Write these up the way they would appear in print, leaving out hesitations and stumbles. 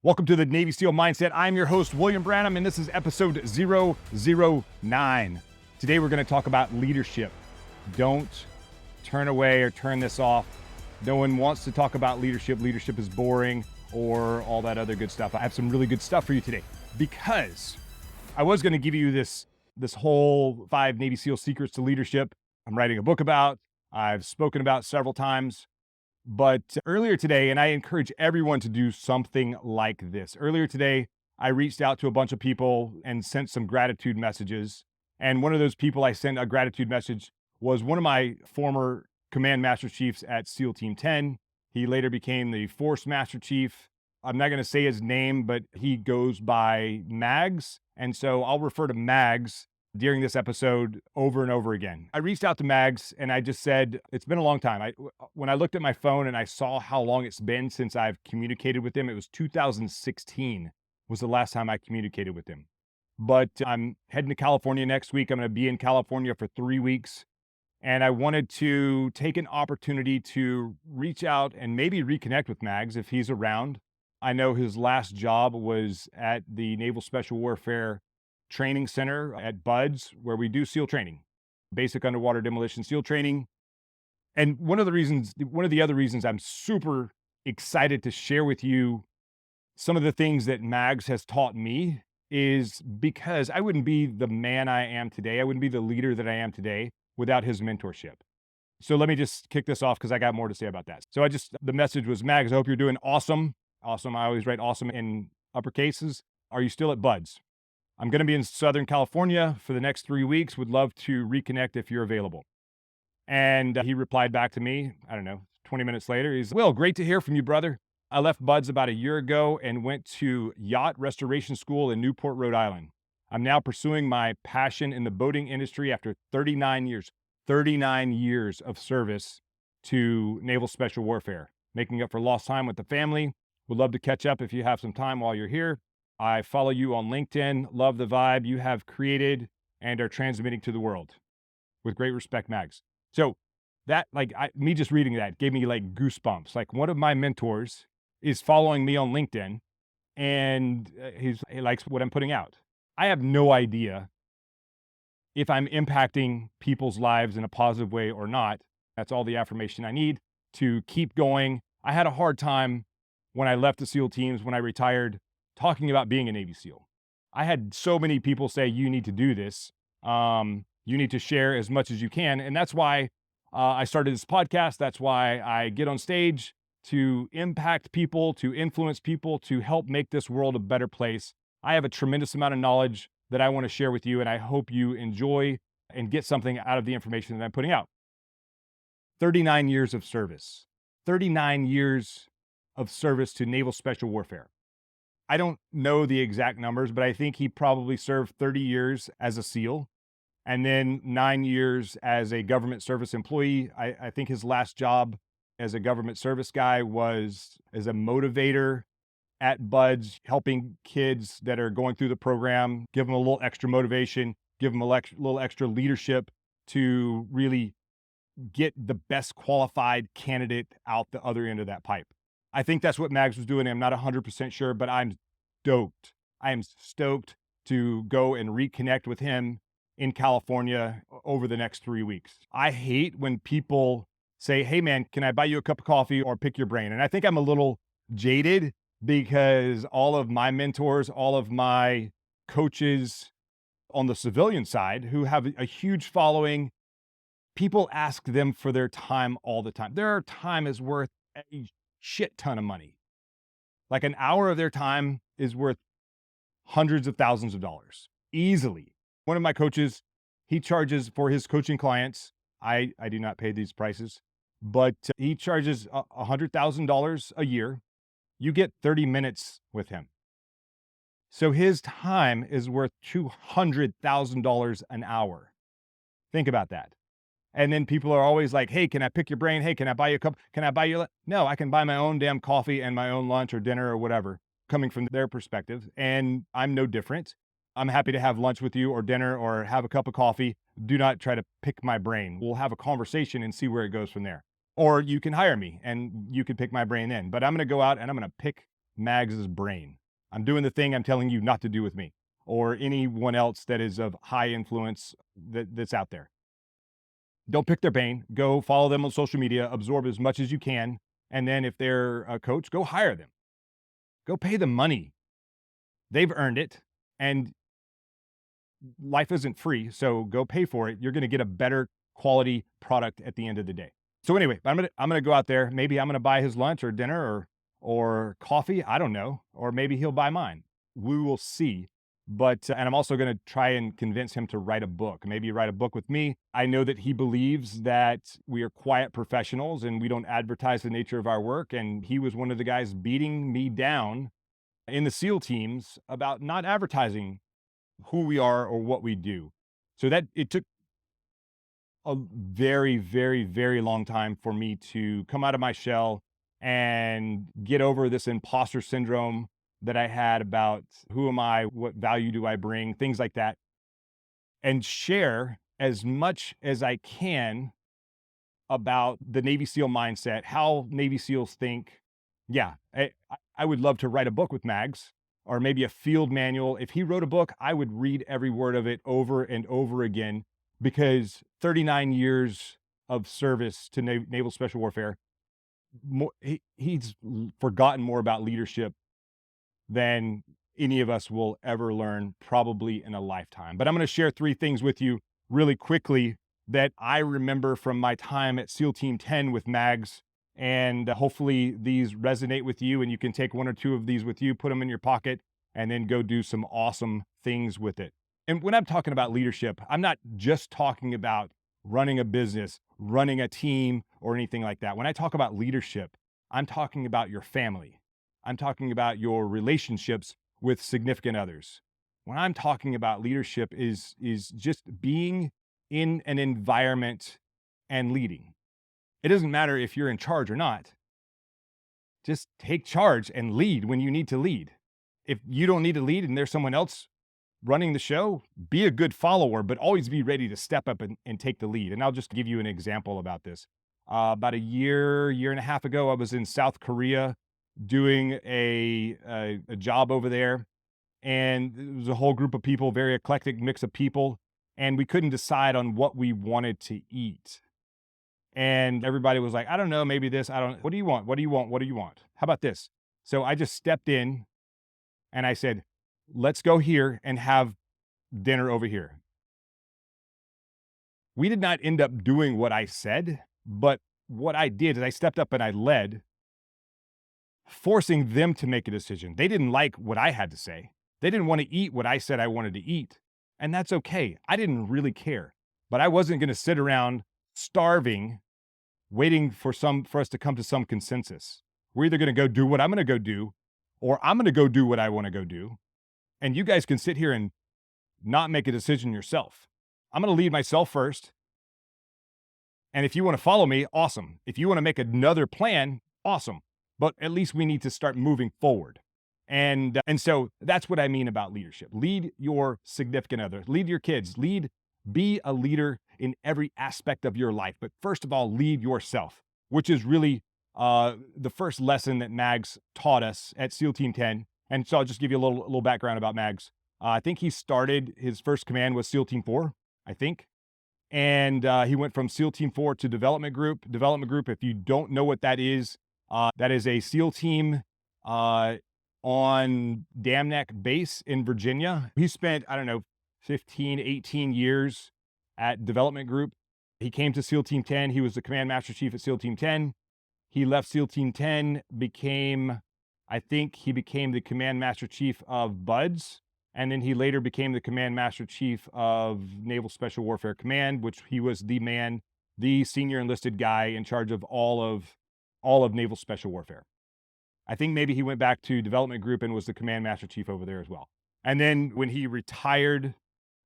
Welcome to the Navy SEAL Mindset. I'm your host, William Branum, and this is episode 009. Today, we're going to talk about leadership. Don't turn away or turn this off. No one wants to talk about leadership. Leadership is boring or all that other good stuff. I have some really good stuff for you today because I was going to give you this whole 5 Navy SEAL secrets to leadership I'm writing a book about, I've spoken about several times. But earlier today, and I encourage everyone to do something like this. Earlier today, I reached out to a bunch of people and sent some gratitude messages. And one of those people I sent a gratitude message was one of my former command master chiefs at SEAL Team 10. He later became the Force Master Chief. I'm not going to say his name, but he goes by Mags. And so I'll refer to Mags during this episode over and over again. I reached out to Mags and I just said, it's been a long time. When I looked at my phone and I saw how long it's been since I've communicated with him, it was 2016 was the last time I communicated with him. But I'm heading to California next week. I'm going to be in California for 3 weeks. And I wanted to take an opportunity to reach out and maybe reconnect with Mags if he's around. I know his last job was at the Naval Special Warfare Training Center at BUDS, where we do SEAL training, basic underwater demolition SEAL training. And one of the other reasons I'm super excited to share with you some of the things that Mags has taught me is because I wouldn't be the man I am today. I wouldn't be the leader that I am today without his mentorship. So let me just kick this off because I got more to say about that. So the message was, Mags, I hope you're doing awesome. Awesome. I always write awesome in upper cases. Are you still at BUDS? I'm going to be in Southern California for the next 3 weeks. Would love to reconnect if you're available. And he replied back to me, 20 minutes later. He's, Will, great to hear from you, brother. I left BUDS about a year ago and went to Yacht Restoration School in Newport, Rhode Island. I'm now pursuing my passion in the boating industry after 39 years of service to Naval Special Warfare, making up for lost time with the family. Would love to catch up if you have some time while you're here. I follow you on LinkedIn, love the vibe you have created and are transmitting to the world. With great respect, Mags. So that, me just reading that gave me goosebumps. One of my mentors is following me on LinkedIn and he likes what I'm putting out. I have no idea if I'm impacting people's lives in a positive way or not. That's all the affirmation I need to keep going. I had a hard time when I left the SEAL teams, when I retired, talking about being a Navy SEAL. I had so many people say, you need to do this. You need to share as much as you can. And that's why I started this podcast. That's why I get on stage to impact people, to influence people, to help make this world a better place. I have a tremendous amount of knowledge that I want to share with you, and I hope you enjoy and get something out of the information that I'm putting out. 39 years of service. 39 years of service to Naval Special Warfare. I don't know the exact numbers, but I think he probably served 30 years as a SEAL and then 9 years as a government service employee. I think his last job as a government service guy was as a motivator at BUDS, helping kids that are going through the program, give them a little extra motivation, give them a little extra leadership to really get the best qualified candidate out the other end of that pipe. I think that's what Mags was doing. I'm not 100% sure, but I'm stoked. I am stoked to go and reconnect with him in California over the next 3 weeks. I hate when people say, hey man, can I buy you a cup of coffee or pick your brain? And I think I'm a little jaded because all of my mentors, all of my coaches on the civilian side who have a huge following, people ask them for their time all the time. Their time is worth a shit ton of money. Like an hour of their time is worth hundreds of thousands of dollars easily. One of my coaches, he charges for his coaching clients. I do not pay these prices, but he charges $100,000 a year. You get 30 minutes with him. So his time is worth $200,000 an hour. Think about that. And then people are always like, hey, can I pick your brain? Hey, can I buy you a cup? Can I buy you? No, I can buy my own damn coffee and my own lunch or dinner or whatever, coming from their perspective. And I'm no different. I'm happy to have lunch with you or dinner or have a cup of coffee. Do not try to pick my brain. We'll have a conversation and see where it goes from there. Or you can hire me and you can pick my brain then. But I'm going to go out and I'm going to pick Mags's brain. I'm doing the thing I'm telling you not to do with me or anyone else that is of high influence that's out there. Don't pick their brain. Go follow them on social media, absorb as much as you can. And then if they're a coach, go hire them. Go pay them money. They've earned it. And life isn't free. So go pay for it. You're going to get a better quality product at the end of the day. So anyway, I'm gonna go out there. Maybe I'm gonna buy his lunch or dinner or coffee. I don't know. Or maybe he'll buy mine. We will see. But and I'm also gonna try and convince him to write a book. Maybe write a book with me. I know that he believes that we are quiet professionals and we don't advertise the nature of our work. And he was one of the guys beating me down in the SEAL teams about not advertising who we are or what we do. So that it took a very, very, very long time for me to come out of my shell and get over this imposter syndrome that I had about who am I, what value do I bring, things like that, and share as much as I can about the Navy SEAL mindset, how Navy SEALs think. Yeah, I would love to write a book with Mags or maybe a field manual. If he wrote a book, I would read every word of it over and over again because 39 years of service to Naval Special Warfare, he's forgotten more about leadership than any of us will ever learn, probably in a lifetime. But I'm going to share 3 things with you really quickly that I remember from my time at SEAL Team 10 with Mags. And hopefully these resonate with you and you can take 1 or 2 of these with you, put them in your pocket, and then go do some awesome things with it. And when I'm talking about leadership, I'm not just talking about running a business, running a team, or anything like that. When I talk about leadership, I'm talking about your family. I'm talking about your relationships with significant others. When I'm talking about leadership is just being in an environment and leading. It doesn't matter if you're in charge or not. Just take charge and lead when you need to lead. If you don't need to lead and there's someone else running the show, be a good follower, but always be ready to step up and take the lead. And I'll just give you an example about this. About a year and a half ago, I was in South Korea doing a job over there. And it was a whole group of people, very eclectic mix of people. And we couldn't decide on what we wanted to eat. And everybody was like, I don't know, maybe this, what do you want? What do you want? What do you want? How about this? So I just stepped in and I said, let's go here and have dinner over here. We did not end up doing what I said, but what I did is I stepped up and I led, forcing them to make a decision. They didn't like what I had to say. They didn't want to eat what I said I wanted to eat. And that's okay. I didn't really care, but I wasn't going to sit around starving, waiting for us to come to some consensus. We're either going to go do what I'm going to go do, or I'm going to go do what I want to go do. And you guys can sit here and not make a decision yourself. I'm going to lead myself first. And if you want to follow me, awesome. If you want to make another plan, awesome. But at least we need to start moving forward. And so that's what I mean about leadership. Lead your significant other, lead your kids, be a leader in every aspect of your life. But first of all, lead yourself, which is really the first lesson that Mags taught us at SEAL Team 10. And so I'll just give you a little background about Mags. I think he started, his first command was SEAL Team 4, I think. And he went from SEAL Team 4 to Development Group. Development Group, if you don't know what that is a SEAL team on Dam Neck Base in Virginia. He spent, 15, 18 years at Development Group. He came to SEAL Team 10. He was the Command Master Chief at SEAL Team 10. He left SEAL Team 10, became the Command Master Chief of BUDS. And then he later became the Command Master Chief of Naval Special Warfare Command, which he was the senior enlisted guy in charge of all of Naval Special Warfare. I think maybe he went back to Development Group and was the Command Master Chief over there as well. And then when he retired,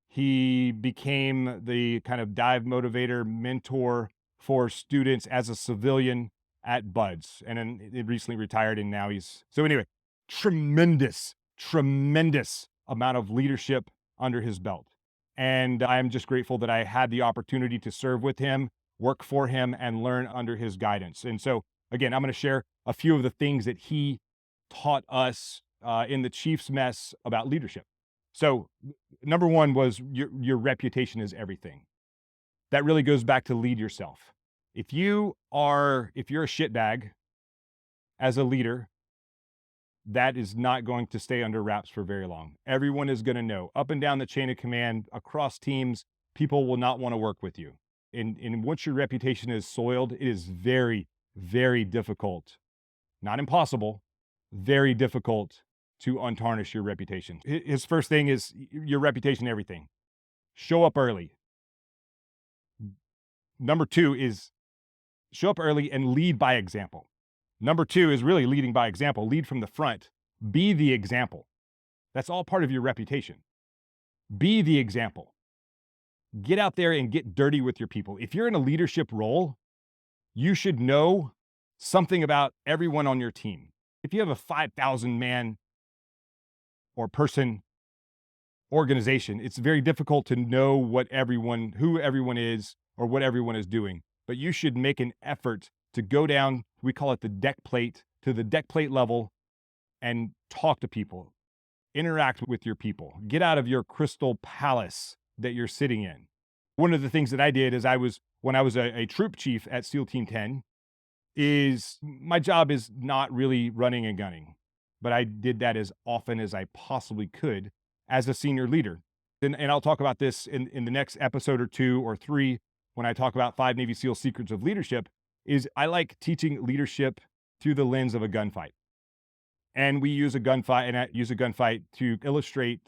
he became the kind of dive motivator mentor for students as a civilian at BUDS. And then he recently retired and now so anyway, tremendous amount of leadership under his belt. And I'm just grateful that I had the opportunity to serve with him, work for him, and learn under his guidance. And so again, I'm going to share a few of the things that he taught us in the Chief's mess about leadership. So number one was your reputation is everything. That really goes back to lead yourself. If you're a shitbag as a leader, that is not going to stay under wraps for very long. Everyone is going to know. Up and down the chain of command, across teams, people will not want to work with you. And once your reputation is soiled, it is very, very difficult, not impossible, very difficult to untarnish your reputation. His first thing is your reputation, everything. Show up early. Number two is show up early and lead by example. Number two is really leading by example. Lead from the front. Be the example. That's all part of your reputation. Be the example. Get out there and get dirty with your people. If you're in a leadership role, you should know something about everyone on your team. If you have a 5,000 man or person organization, it's very difficult to know who everyone is or what everyone is doing. But you should make an effort to go down, we call it the deck plate, to the deck plate level and talk to people, interact with your people, get out of your crystal palace that you're sitting in. One of the things that I did is when I was a troop chief at SEAL Team 10, is my job is not really running and gunning, but I did that as often as I possibly could as a senior leader. And I'll talk about this in the next episode or 2 or 3 when I talk about 5 Navy SEAL secrets of leadership. Is I like teaching leadership through the lens of a gunfight. And we use a gunfight, and I use a gunfight to illustrate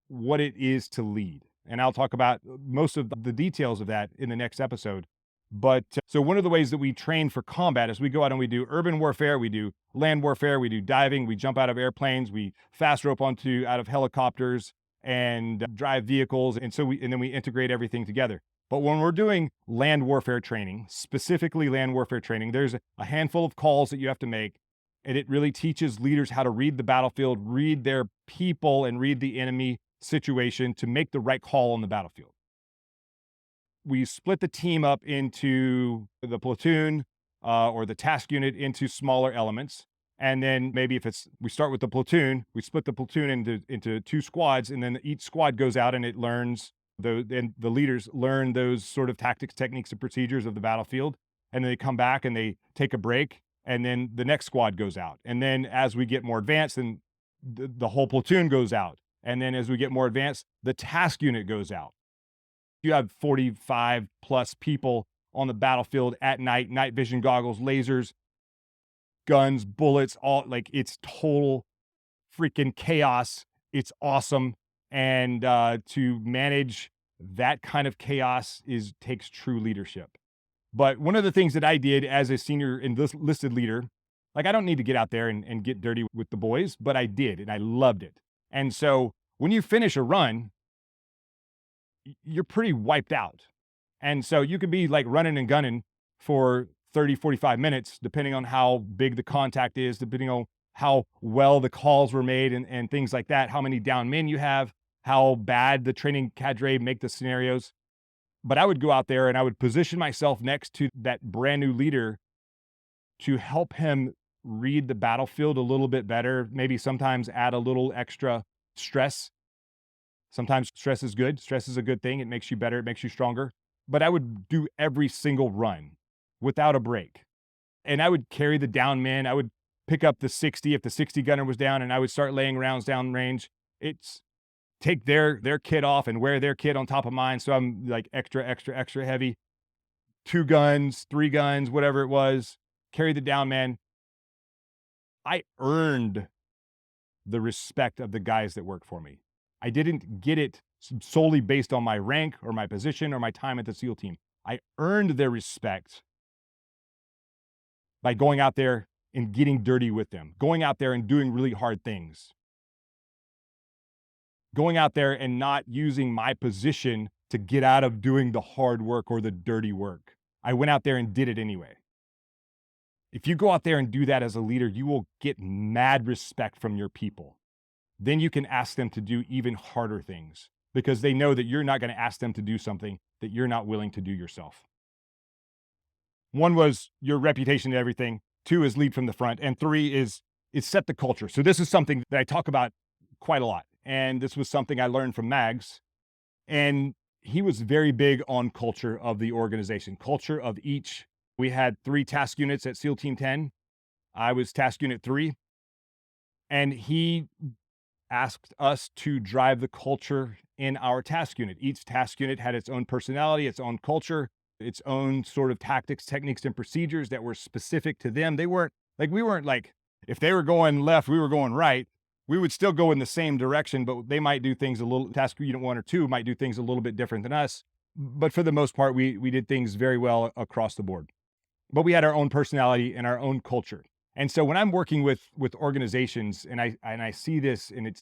what it is to lead. And I'll talk about most of the details of that in the next episode. But so one of the ways that we train for combat is we go out and we do urban warfare, we do land warfare, we do diving, we jump out of airplanes, we fast rope out of helicopters and drive vehicles. And then we integrate everything together. But when we're doing land warfare training, specifically land warfare training, there's a handful of calls that you have to make. And it really teaches leaders how to read the battlefield, read their people, and read the enemy situation to make the right call on the battlefield. We split the team up into the platoon or the task unit into smaller elements. And then maybe we start with the platoon, we split the platoon into 2 squads, and then each squad goes out and it learns and the leaders learn those sort of tactics, techniques, and procedures of the battlefield. And then they come back and they take a break, and then the next squad goes out. And then as we get more advanced, then the whole platoon goes out. And then as we get more advanced, the task unit goes out. You have 45 plus people on the battlefield at night, night vision goggles, lasers, guns, bullets, it's total freaking chaos. It's awesome. And to manage that kind of chaos takes true leadership. But one of the things that I did as a senior enlisted leader, I don't need to get out there and get dirty with the boys, but I did, and I loved it. And so when you finish a run, you're pretty wiped out. And so you could be running and gunning for 30, 45 minutes, depending on how big the contact is, depending on how well the calls were made and things like that, how many down men you have, how bad the training cadre make the scenarios. But I would go out there and I would position myself next to that brand new leader to help him read the battlefield a little bit better, maybe sometimes add a little extra stress. Sometimes stress is good. Stress is a good thing. It makes you better. It makes you stronger. But I would do every single run without a break. And I would carry the down men. I would pick up the 60 if the 60 gunner was down, and I would start laying rounds down range. It's take their kit off and wear their kit on top of mine. So I'm extra heavy. 2 guns, 3 guns, whatever it was. Carry the down man. I earned the respect of the guys that work for me. I didn't get it solely based on my rank or my position or my time at the SEAL team. I earned their respect by going out there and getting dirty with them, going out there and doing really hard things, going out there and not using my position to get out of doing the hard work or the dirty work. I went out there and did it anyway. If you go out there and do that as a leader, you will get mad respect from your people. Then you can ask them to do even harder things because they know that you're not going to ask them to do something that you're not willing to do yourself. 1 was your reputation to everything. 2 is lead from the front. And 3 is is set the culture. So this is something that I talk about quite a lot. And this was something I learned from Mags. And he was very big on culture of the organization, culture of each. We had 3 task units at SEAL Team 10. I was task unit 3. And he asked us to drive the culture in our task unit. Each task unit had its own personality, its own culture, its own sort of tactics, techniques, and procedures that were specific to them. They weren't like, we weren't like, if they were going left, we were going right. We would still go in the same direction, but they might do things a little, task unit 1 or 2 might do things a little bit different than us. But for the most part, we did things very well across the board. But we had our own personality and our own culture. And so when I'm working with organizations and I see this and it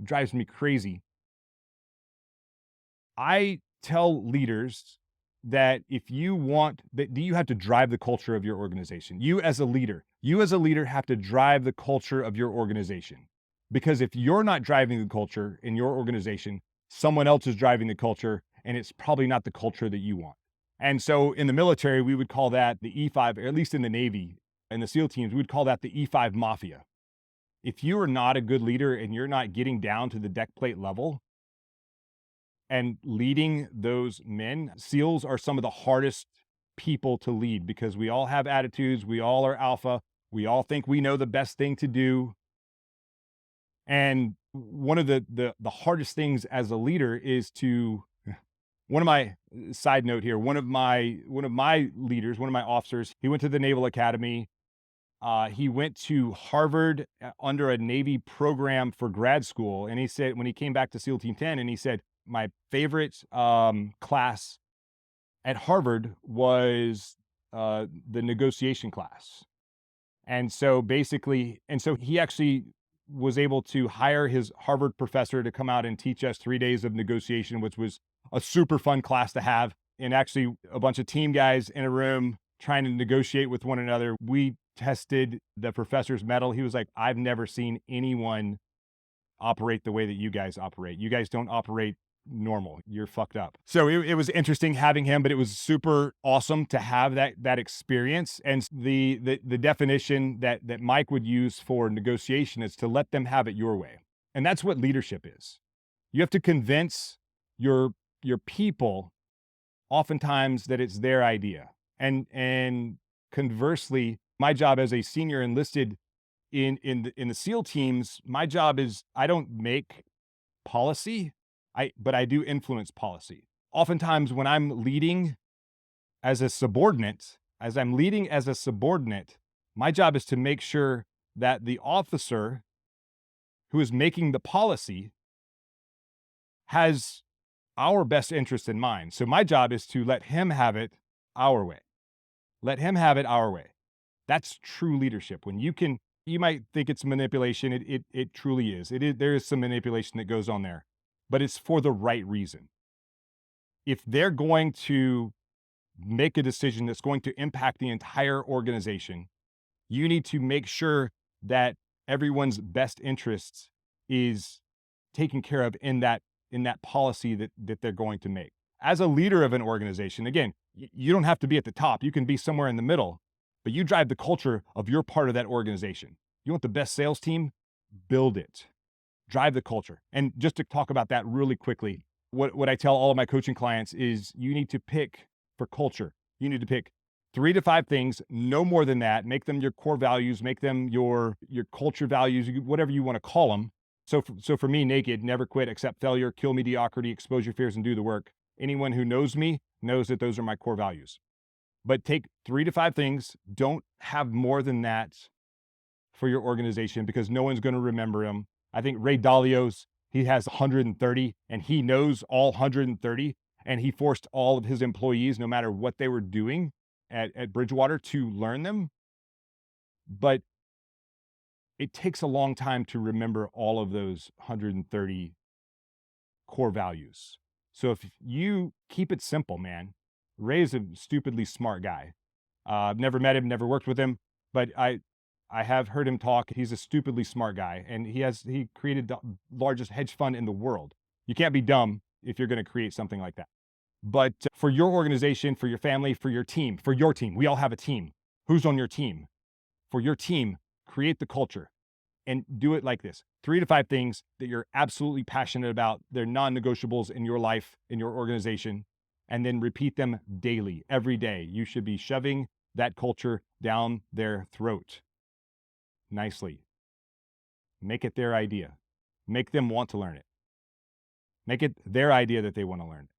drives me crazy, I tell leaders that if you want that, you have to drive the culture of your organization. You as a leader have to drive the culture of your organization. Because if you're not driving the culture in your organization, someone else is driving the culture, and it's probably not the culture that you want. And so in the military, we would call that the E5, or at least in the Navy, and the SEAL teams, we would call that the E5 mafia. If you are not a good leader and you're not getting down to the deck plate level and leading those men, SEALs are some of the hardest people to lead because we all have attitudes. We all are alpha. We all think we know the best thing to do. And one of the hardest things as a leader is to, one of my side note here, one of my leaders, one of my officers, he went to the Naval Academy. He went to Harvard under a Navy program for grad school. And he said, when he came back to SEAL Team 10, and he said, my favorite class at Harvard was the negotiation class. And so basically, he actually was able to hire his Harvard professor to come out and teach us 3 days of negotiation, which was a super fun class to have. And actually a bunch of team guys in a room trying to negotiate with one another. We tested the professor's mettle. He was like, I've never seen anyone operate the way that you guys operate. You guys don't operate normal. You're fucked up. So it was interesting having him, but it was super awesome to have that experience. And the definition that Mike would use for negotiation is to let them have it your way. And that's what leadership is. You have to convince your people oftentimes that it's their idea. And conversely, my job as a senior enlisted in the SEAL teams, my job is I don't make policy, but I do influence policy. Oftentimes when I'm leading as a subordinate, my job is to make sure that the officer who is making the policy has our best interest in mind. So my job is to let him have it our way. Let him have it our way. That's true leadership. When you might think it's manipulation. It truly is. There is some manipulation that goes on there, but it's for the right reason. If they're going to make a decision that's going to impact the entire organization, you need to make sure that everyone's best interests is taken care of in that policy that they're going to make. As a leader of an organization, again, you don't have to be at the top. You can be somewhere in the middle, but you drive the culture of your part of that organization. You want the best sales team? Build it. Drive the culture. And just to talk about that really quickly, what I tell all of my coaching clients is you need to pick for culture. You need to pick 3 to 5 things, no more than that. Make them your core values, make them your culture values, whatever you want to call them. So for me, naked, never quit, accept failure, kill mediocrity, expose your fears, and do the work. Anyone who knows me knows that those are my core values. But take 3 to 5 things. Don't have more than that for your organization because no one's going to remember them. I think Ray Dalio's, he has 130 and he knows all 130, and he forced all of his employees, no matter what they were doing at Bridgewater, to learn them. But it takes a long time to remember all of those 130 core values. So if you keep it simple, man, Ray's a stupidly smart guy. I've never met him, never worked with him, but I have heard him talk. He's a stupidly smart guy, and he created the largest hedge fund in the world. You can't be dumb if you're going to create something like that. But for your organization, for your family, for your team, we all have a team. Who's on your team? For your team, create the culture. And do it like this: 3 to 5 things that you're absolutely passionate about. They're non-negotiables in your life, in your organization, and then repeat them daily, every day. You should be shoving that culture down their throat nicely. Make it their idea. Make them want to learn it. Make it their idea that they want to learn it.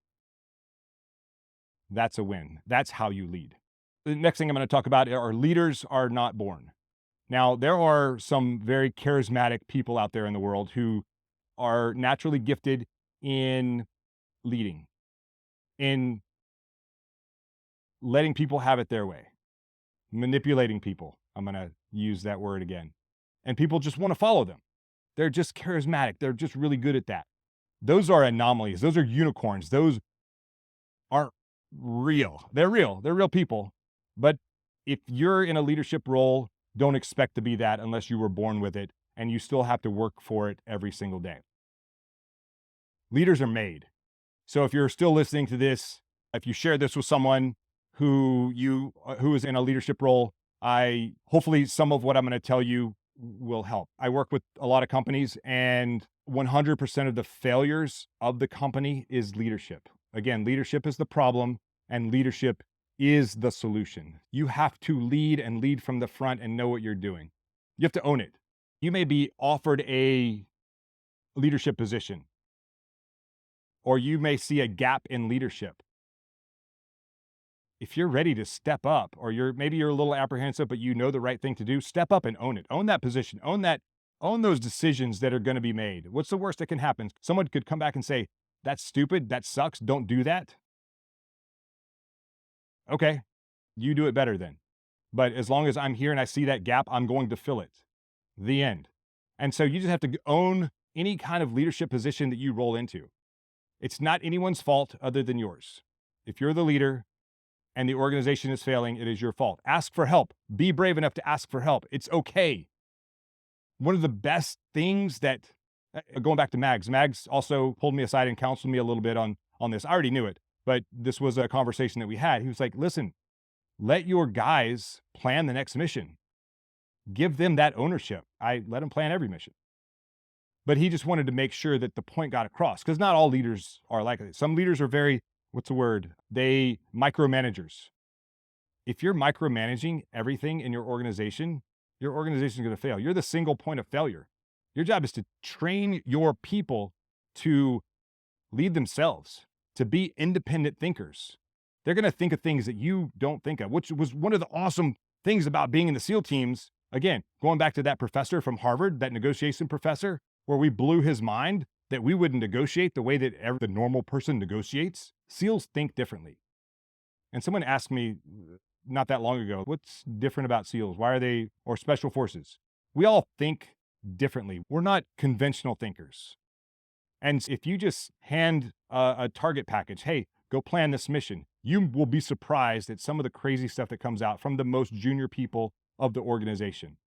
That's a win. That's how you lead. The next thing I'm going to talk about are leaders are not born. Now, there are some very charismatic people out there in the world who are naturally gifted in leading, in letting people have it their way, manipulating people. I'm going to use that word again. And people just want to follow them. They're just charismatic. They're just really good at that. Those are anomalies. Those are unicorns. Those aren't real. They're real. They're real people. But if you're in a leadership role, don't expect to be that unless you were born with it, and you still have to work for it every single day. Leaders are made. So if you're still listening to this, if you share this with someone who is in a leadership role, hopefully some of what I'm going to tell you will help. I work with a lot of companies, and 100% of the failures of the company is leadership. Again, leadership is the problem, and leadership is the solution. You have to lead and lead from the front and know what you're doing. You have to own it. You may be offered a leadership position, or you may see a gap in leadership. If you're ready to step up, or maybe you're a little apprehensive, but you know the right thing to do, step up and own it. Own that position. Own those decisions that are going to be made. What's the worst that can happen? Someone could come back and say, "That's stupid. That sucks. Don't do that." Okay, you do it better then. But as long as I'm here and I see that gap, I'm going to fill it. The end. And so you just have to own any kind of leadership position that you roll into. It's not anyone's fault other than yours. If you're the leader and the organization is failing, it is your fault. Ask for help. Be brave enough to ask for help. It's okay. One of the best things that, going back to Mags also pulled me aside and counseled me a little bit on this. I already knew it, but this was a conversation that we had. He was like, "Listen, let your guys plan the next mission. Give them that ownership." I let them plan every mission. But he just wanted to make sure that the point got across, because not all leaders are like this. Some leaders are very, they micromanagers. If you're micromanaging everything in your organization is going to fail. You're the single point of failure. Your job is to train your people to lead themselves, to be independent thinkers. They're going to think of things that you don't think of, which was one of the awesome things about being in the SEAL teams. Again, going back to that professor from Harvard, that negotiation professor, where we blew his mind that we wouldn't negotiate the way that the normal person negotiates. SEALs think differently. And someone asked me not that long ago, what's different about SEALs? Or special forces? We all think differently. We're not conventional thinkers. And if you just hand a target package, "Hey, go plan this mission," you will be surprised at some of the crazy stuff that comes out from the most junior people of the organization.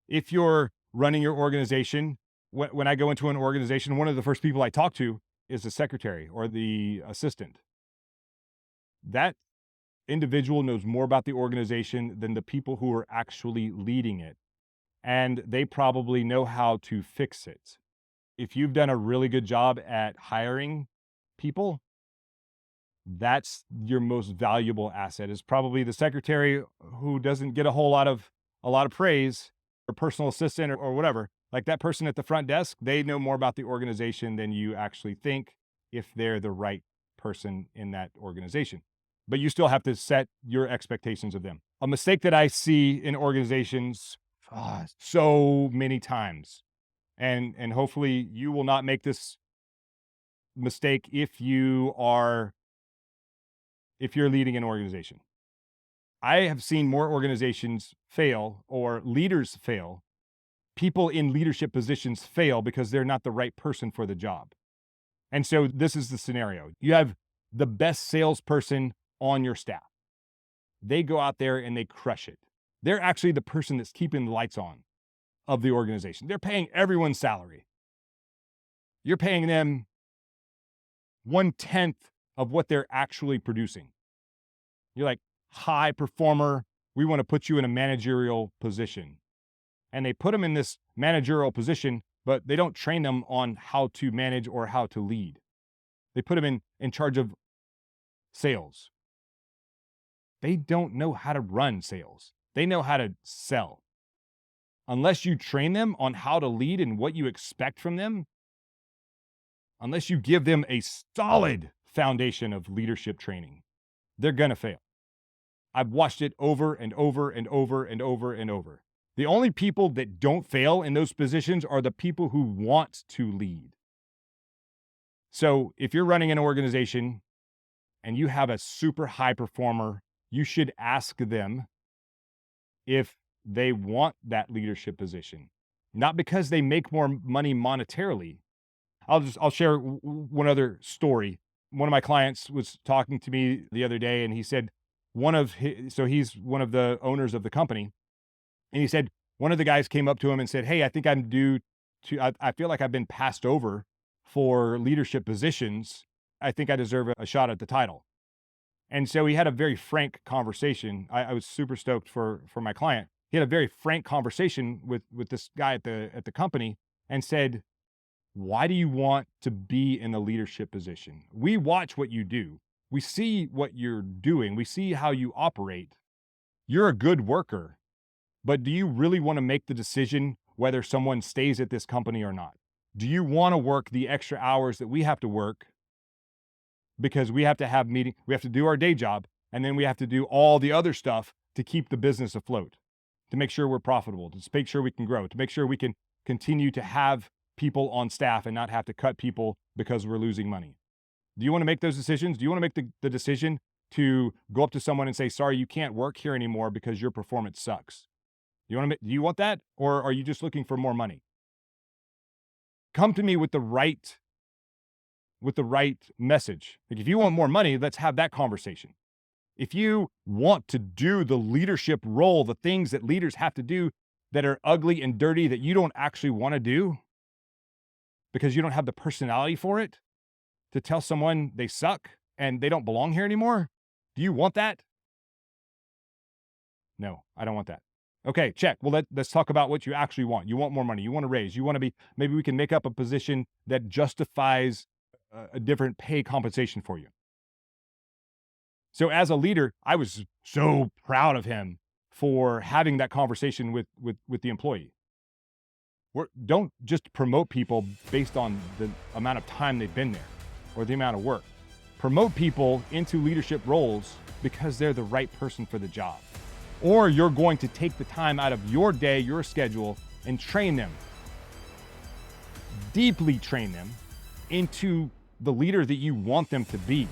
If you're running your organization, when I go into an organization, one of the first people I talk to is the secretary or the assistant. That individual knows more about the organization than the people who are actually leading it, and they probably know how to fix it. If you've done a really good job at hiring people, that's your most valuable asset, is probably the secretary who doesn't get a lot of praise, or personal assistant or whatever. Like that person at the front desk, they know more about the organization than you actually think, if they're the right person in that organization. But you still have to set your expectations of them. A mistake that I see in organizations so many times, and hopefully you will not make this mistake if you're leading an organization. I have seen more organizations fail, or leaders fail. People in leadership positions fail because they're not the right person for the job. And so this is the scenario. You have the best salesperson on your staff. They go out there and they crush it. They're actually the person that's keeping the lights on of the organization. They're paying everyone's salary. You're paying them 1/10 of what they're actually producing. You're like, high performer, we want to put you in a managerial position. and they put them in this managerial position, but they don't train them on how to manage or how to lead. They put them in charge of sales. They don't know how to run sales. They know how to sell. Unless you train them on how to lead and what you expect from them, unless you give them a solid foundation of leadership training, they're going to fail. I've watched it over and over and over and over and over. The only people that don't fail in those positions are the people who want to lead. So if you're running an organization and you have a super high performer, you should ask them if they want that leadership position, not because they make more money monetarily. I'll share one other story. One of my clients was talking to me the other day, and he said he's one of the owners of the company. And he said, one of the guys came up to him and said, "Hey, I think I'm due to, I feel like I've been passed over for leadership positions. I think I deserve a shot at the title." And so he had a very frank conversation. I was super stoked for my client. He had a very frank conversation with this guy at the company and said, "Why do you want to be in the leadership position? We watch what you do. We see what you're doing. We see how you operate. You're a good worker, but do you really want to make the decision whether someone stays at this company or not? Do you want to work the extra hours that we have to work because we have to have meetings, we have to do our day job, and then we have to do all the other stuff to keep the business afloat, to make sure we're profitable, to make sure we can grow, to make sure we can continue to have people on staff and not have to cut people because we're losing money? Do you want to make those decisions? Do you want to make the decision to go up to someone and say, 'Sorry, you can't work here anymore because your performance sucks'? Do you want that? Or are you just looking for more money? Come to me with the right message. Like, if you want more money, let's have that conversation. If you want to do the leadership role, the things that leaders have to do that are ugly and dirty that you don't actually want to do because you don't have the personality for it, to tell someone they suck and they don't belong here anymore, do you want that? No, I don't want that. Okay, check. Well, let's talk about what you actually want. You want more money. You want to raise. You want to be, maybe we can make up a position that justifies a different pay compensation for you. So as a leader, I was so proud of him for having that conversation with the employee. Don't just promote people based on the amount of time they've been there or the amount of work. Promote people into leadership roles because they're the right person for the job. Or you're going to take the time out of your day, your schedule, and train them, deeply train them into the leader that you want them to be,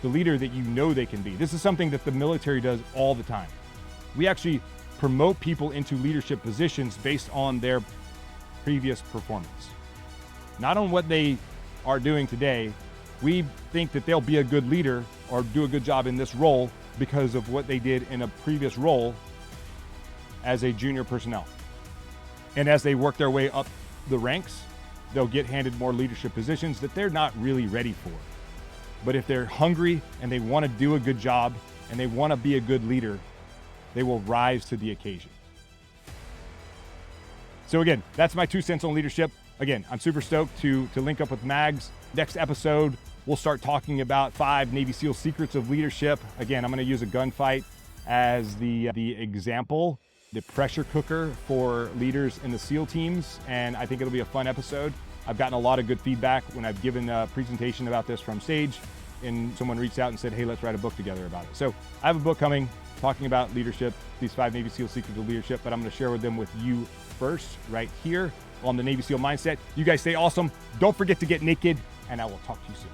the leader that you know they can be. This is something that the military does all the time. We actually promote people into leadership positions based on their previous performance, not on what they are doing today. We think that they'll be a good leader or do a good job in this role because of what they did in a previous role as a junior personnel. And as they work their way up the ranks, they'll get handed more leadership positions that they're not really ready for. But if they're hungry and they want to do a good job and they want to be a good leader, they will rise to the occasion. So again, that's my 2 cents on leadership. Again, I'm super stoked to link up with Mags. Next episode, we'll start talking about 5 Navy SEAL secrets of leadership. Again, I'm going to use a gunfight as the example, the pressure cooker for leaders in the SEAL teams, and I think it'll be a fun episode. I've gotten a lot of good feedback when I've given a presentation about this from stage, and someone reached out and said, "Hey, let's write a book together about it." So I have a book coming talking about leadership, these 5 Navy SEAL secrets of leadership, but I'm going to share with them with you first right here on the Navy SEAL Mindset. You guys stay awesome. Don't forget to get naked, and I will talk to you soon.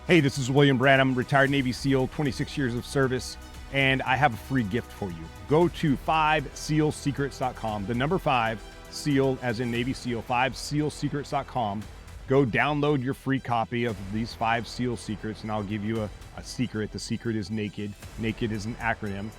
Hey, this is William Branum, retired Navy SEAL, 26 years of service, and I have a free gift for you. Go to 5SEALsecrets.com, the number 5, SEAL as in Navy SEAL, 5SEALsecrets.com. Go download your free copy of these 5 SEAL secrets, and I'll give you a secret. The secret is naked. Naked is an acronym.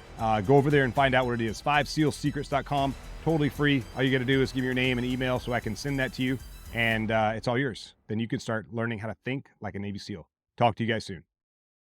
Go over there and find out what it is. 5SEALsecrets.com, totally free. All you got to do is give me your name and email so I can send that to you, and it's all yours. Then you can start learning how to think like a Navy SEAL. Talk to you guys soon.